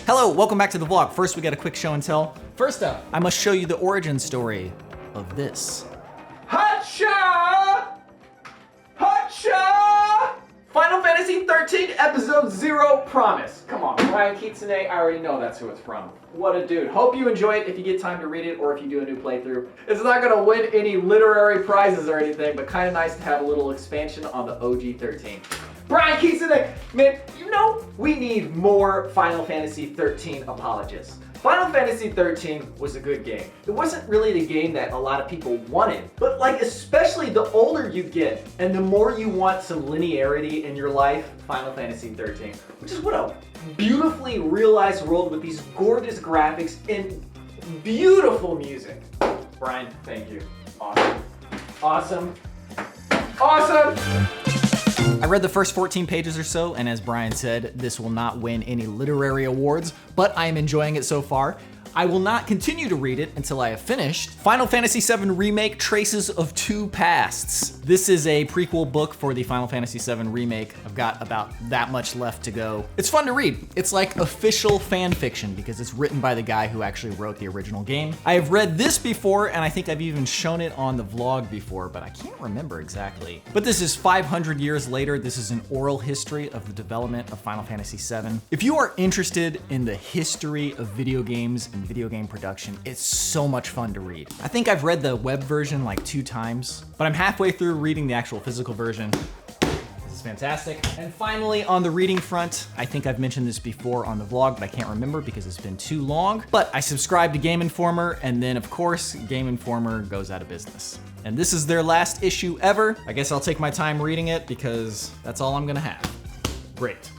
Hello, welcome back to the vlog. First, we got a quick show and tell. First up, I must show you the origin story of this. Hotcha! Hotcha! Final Fantasy 13 Episode 0 Promise. Come on, Brian Kitsune, I already know that's who it's from. What a dude. Hope you enjoy it if you get time to read it or if you do a new playthrough. It's not gonna win any literary prizes or anything, but kind of nice to have a little expansion on the OG 13. Brian Kitsune, man, you know, we need more Final Fantasy 13 apologists. Final Fantasy 13 was a good game. It wasn't really the game that a lot of people wanted, but like especially the older you get and the more you want some linearity in your life, Final Fantasy 13, which is what a beautifully realized world with these gorgeous graphics and beautiful music. Brian, thank you. Awesome. Awesome. Awesome! I read the first 14 pages or so, and as Brian said, this will not win any literary awards, but I am enjoying it so far. I will not continue to read it until I have finished Final Fantasy VII Remake Traces of Two Pasts. This is a prequel book for the Final Fantasy VII Remake. I've got about that much left to go. It's fun to read. It's like official fan fiction because it's written by the guy who actually wrote the original game. I have read this before, and I think I've even shown it on the vlog before, but I can't remember exactly. But this is 500 years later. This is an oral history of the development of Final Fantasy VII. If you are interested in the history of video games and video game production, it's so much fun to read. I think I've read the web version like 2 times, but I'm halfway through reading the actual physical version. This is fantastic. And finally, on the reading front, I think I've mentioned this before on the vlog, but I can't remember because it's been too long, but I subscribe to Game Informer, and then of course, Game Informer goes out of business. And this is their last issue ever. I guess I'll take my time reading it because that's all I'm gonna have. Great.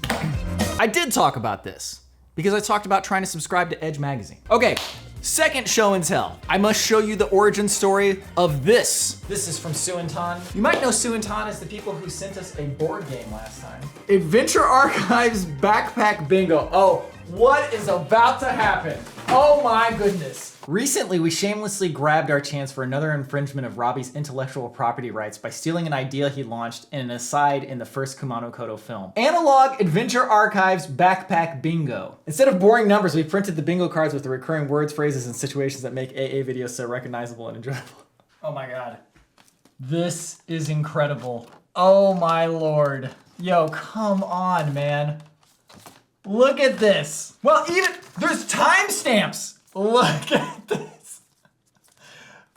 I did talk about this, because I talked about trying to subscribe to Edge magazine. Okay, second show and tell. I must show you the origin story of this. This is from Suintan. You might know Suintan as the people who sent us a board game last time. Adventure Archives Backpack Bingo. Oh, what is about to happen? Oh my goodness. Recently, we shamelessly grabbed our chance for another infringement of Robbie's intellectual property rights by stealing an idea he launched in an aside in the first Kumano Koto film. Analog Adventure Archives Backpack Bingo. Instead of boring numbers, we printed the bingo cards with the recurring words, phrases, and situations that make AA videos so recognizable and enjoyable. Oh my God. This is incredible. Oh my Lord. Yo, come on, man. Look at this. Well, even, there's timestamps. Look at this.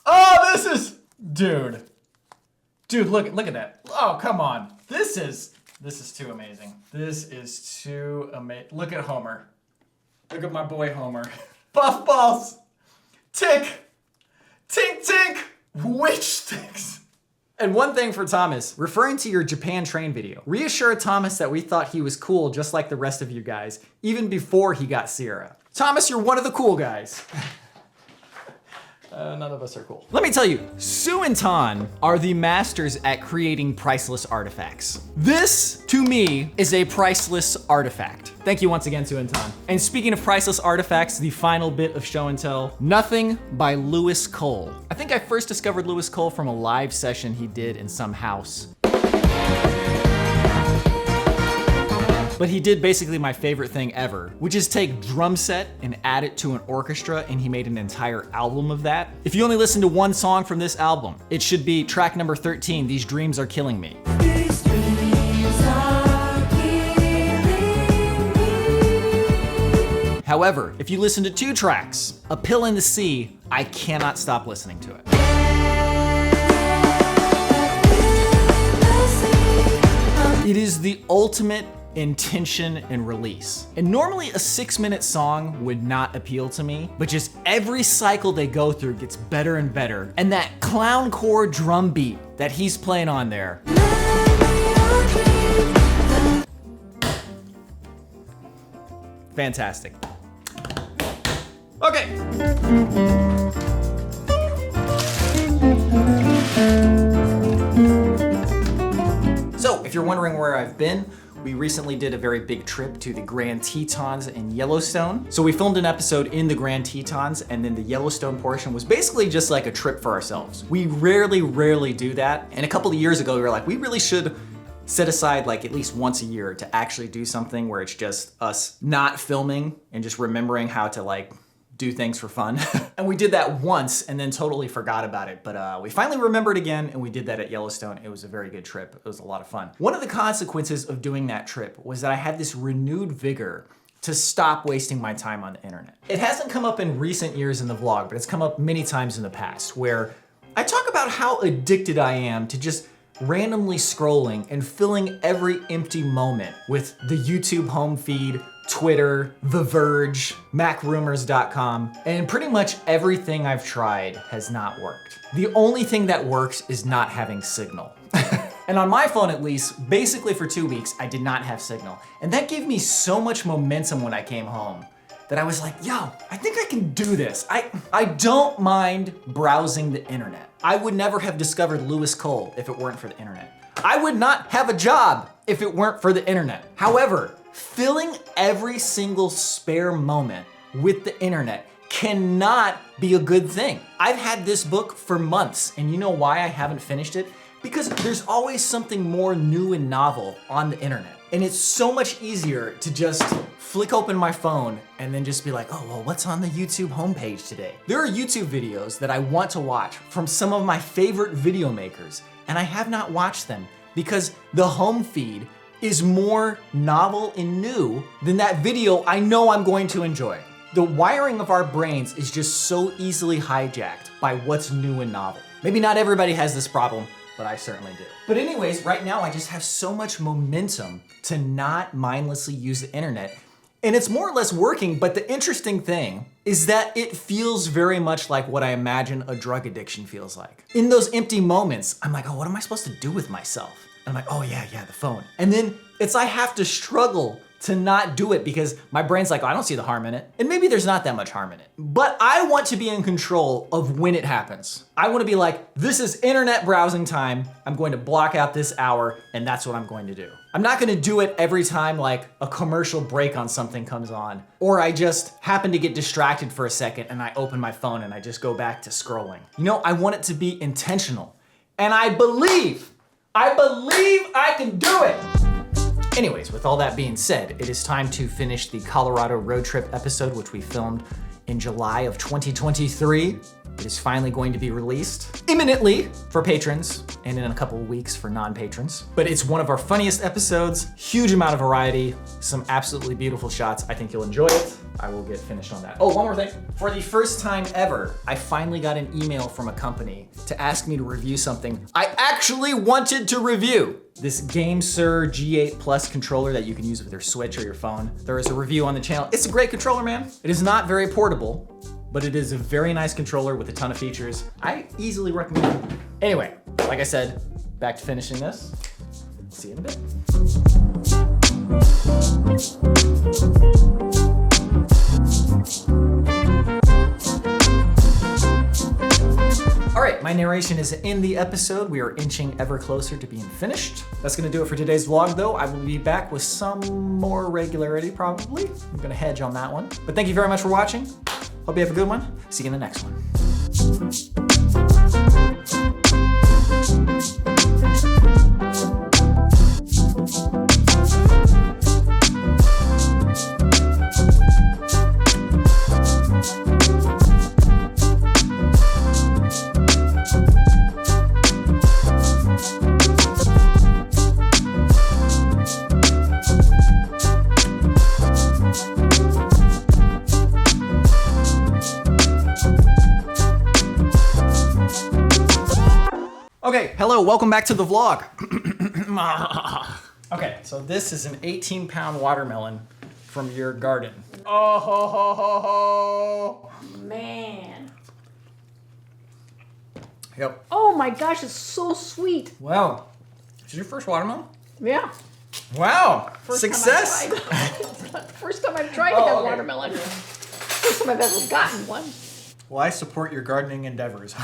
Oh, this is, dude. Dude, look at that. Oh, come on. This is too amazing. This is too amazing. Look at Homer. Look at my boy Homer. Buff balls. Tick. Tink tink. Witch sticks. And one thing for Thomas, referring to your Japan train video, reassure Thomas that we thought he was cool just like the rest of you guys, even before he got Sierra. Thomas, you're one of the cool guys. None of us are cool. Let me tell you, Suintan are the masters at creating priceless artifacts. This, to me, is a priceless artifact. Thank you once again, Suintan. And speaking of priceless artifacts, the final bit of show and tell, Nothing by Lewis Cole. I think I first discovered Lewis Cole from a live session he did in some house. But he did basically my favorite thing ever, which is take drum set and add it to an orchestra, and he made an entire album of that. If you only listen to one song from this album, it should be track number 13, These Dreams Are Killing Me. These dreams are killing me. However, if you listen to 2 tracks, A Pill in the Sea, I cannot stop listening to it. It is the ultimate intention and release. And normally a 6-minute song would not appeal to me, but just every cycle they go through gets better and better. And that clowncore drum beat that he's playing on there. Fantastic. Okay. So, if you're wondering where I've been, we recently did a very big trip to the Grand Tetons in Yellowstone. So we filmed an episode in the Grand Tetons, and then the Yellowstone portion was basically just like a trip for ourselves. We rarely do that. And a couple of years ago, we were like, we really should set aside like at least once a year to actually do something where it's just us not filming and just remembering how to like do things for fun. And we did that once and then totally forgot about it. But we finally remembered again and we did that at Yellowstone. It was a very good trip. It was a lot of fun. One of the consequences of doing that trip was that I had this renewed vigor to stop wasting my time on the internet. It hasn't come up in recent years in the vlog, but it's come up many times in the past where I talk about how addicted I am to just randomly scrolling and filling every empty moment with the YouTube home feed, Twitter, The Verge, MacRumors.com, and pretty much everything I've tried has not worked. The only thing that works is not having signal. And on my phone at least, basically for 2 weeks, I did not have signal. And that gave me so much momentum when I came home that I was like, yo, I think I can do this. I don't mind browsing the internet. I would never have discovered Lewis Cole if it weren't for the internet. I would not have a job if it weren't for the internet. However, filling every single spare moment with the internet cannot be a good thing. I've had this book for months, and you know why I haven't finished it? Because there's always something more new and novel on the internet. And it's so much easier to just flick open my phone and then just be like, oh, well, what's on the YouTube homepage today? There are YouTube videos that I want to watch from some of my favorite video makers, and I have not watched them because the home feed is more novel and new than that video I know I'm going to enjoy. The wiring of our brains is just so easily hijacked by what's new and novel. Maybe not everybody has this problem, but I certainly do. But anyways, right now I just have so much momentum to not mindlessly use the internet. And it's more or less working, but the interesting thing is that it feels very much like what I imagine a drug addiction feels like. In those empty moments, I'm like, oh, what am I supposed to do with myself? And I'm like, oh yeah, the phone. And then I have to struggle to not do it because my brain's like, oh, I don't see the harm in it. And maybe there's not that much harm in it. But I want to be in control of when it happens. I want to be like, this is internet browsing time. I'm going to block out this hour and that's what I'm going to do. I'm not going to do it every time like a commercial break on something comes on, or I just happen to get distracted for a second and I open my phone and I just go back to scrolling. You know, I want it to be intentional. And I believe I can do it. Anyways, with all that being said, it is time to finish the Colorado road trip episode, which we filmed in July of 2023. It is finally going to be released imminently for patrons and in a couple of weeks for non-patrons. But it's one of our funniest episodes, huge amount of variety, some absolutely beautiful shots. I think you'll enjoy it. I will get finished on that. Oh, one more thing. For the first time ever, I finally got an email from a company to ask me to review something I actually wanted to review. This GameSir G8 Plus controller that you can use with your Switch or your phone. There is a review on the channel. It's a great controller, man. It is not very portable, but it is a very nice controller with a ton of features. I easily recommend it. Anyway, like I said, back to finishing this. See you in a bit. All right, my narration is in the episode. We are inching ever closer to being finished. That's gonna do it for today's vlog though. I will be back with some more regularity probably. I'm gonna hedge on that one. But thank you very much for watching. Hope you have a good one. See you in the next one. Okay, hello, welcome back to the vlog. Okay, so this is an 18-pound watermelon from your garden. Oh, ho, ho, ho, ho. Man. Yep. Oh my gosh, it's so sweet. Wow. Is this your first watermelon? Yeah. Wow, First success. First time I've tried to have watermelon. First time I've ever gotten one. Well, I support your gardening endeavors.